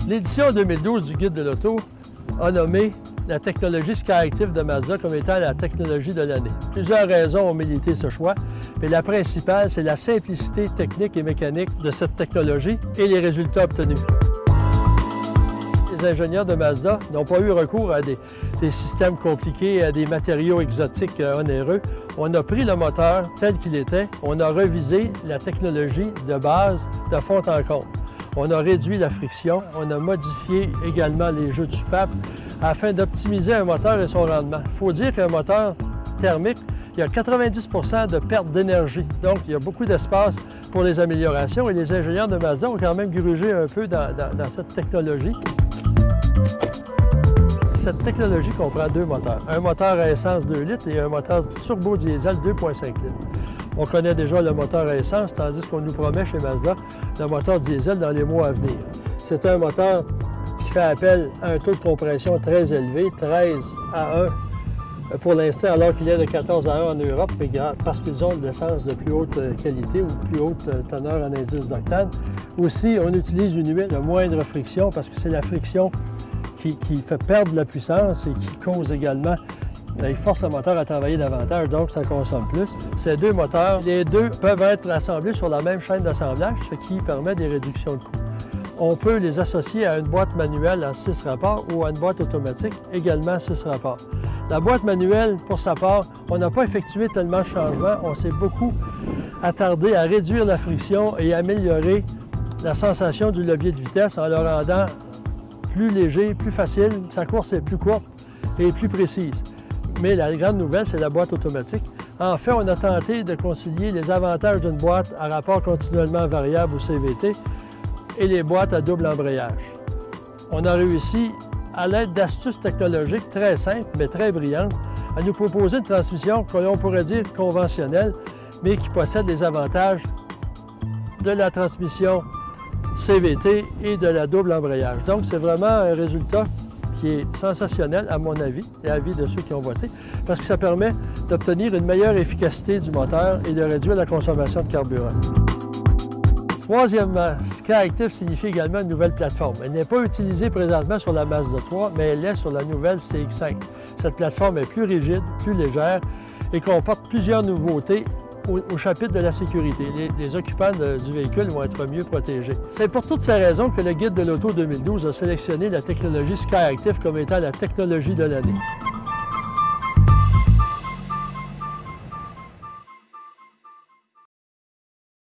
L'édition 2012 du Guide de l'auto a nommé la technologie SkyActiv de Mazda comme étant la technologie de l'année. Plusieurs raisons ont milité ce choix, mais la principale, c'est la simplicité technique et mécanique de cette technologie et les résultats obtenus. Les ingénieurs de Mazda n'ont pas eu recours à des systèmes compliqués, à des matériaux exotiques onéreux. On a pris le moteur tel qu'il était, on a revisé la technologie de base de fond en comble. On a réduit la friction, on a modifié également les jeux de soupape afin d'optimiser un moteur et son rendement. Il faut dire qu'un moteur thermique, il y a 90 de perte d'énergie. Donc, il y a beaucoup d'espace pour les améliorations et les ingénieurs de Mazda ont quand même grugé un peu dans cette technologie. Cette technologie comprend deux moteurs. Un moteur à essence 2 litres et un moteur turbo-diesel 2,5 litres. On connaît déjà le moteur à essence, tandis qu'on nous promet chez Mazda le moteur diesel dans les mois à venir. C'est un moteur qui fait appel à un taux de compression très élevé, 13 à 1 pour l'instant, alors qu'il est de 14 à 1 en Europe, mais parce qu'ils ont de l'essence de plus haute qualité ou de plus haute teneur en indice d'octane. Aussi, on utilise une huile de moindre friction parce que c'est la friction qui fait perdre la puissance et qui cause également, il force le moteur à travailler davantage, donc ça consomme plus. Ces deux moteurs, les deux peuvent être assemblés sur la même chaîne d'assemblage, ce qui permet des réductions de coûts. On peut les associer à une boîte manuelle en 6 rapports ou à une boîte automatique, également 6 rapports. La boîte manuelle, pour sa part, on n'a pas effectué tellement de changements. On s'est beaucoup attardé à réduire la friction et améliorer la sensation du levier de vitesse en le rendant plus léger, plus facile. Sa course est plus courte et plus précise. Mais la grande nouvelle, c'est la boîte automatique. En fait, on a tenté de concilier les avantages d'une boîte à rapport continuellement variable ou CVT et les boîtes à double embrayage. On a réussi, à l'aide d'astuces technologiques très simples, mais très brillantes, à nous proposer une transmission que l'on pourrait dire conventionnelle, mais qui possède les avantages de la transmission CVT et de la double embrayage. Donc, c'est vraiment un résultat qui est sensationnel, à mon avis, et à l'avis de ceux qui ont voté, parce que ça permet d'obtenir une meilleure efficacité du moteur et de réduire la consommation de carburant. Troisièmement, SkyActiv signifie également une nouvelle plateforme. Elle n'est pas utilisée présentement sur la Mazda 3, mais elle est sur la nouvelle CX-5. Cette plateforme est plus rigide, plus légère et comporte plusieurs nouveautés au chapitre de la sécurité. Les occupants du véhicule vont être mieux protégés. C'est pour toutes ces raisons que le Guide de l'auto 2012 a sélectionné la technologie SkyActiv comme étant la technologie de l'année.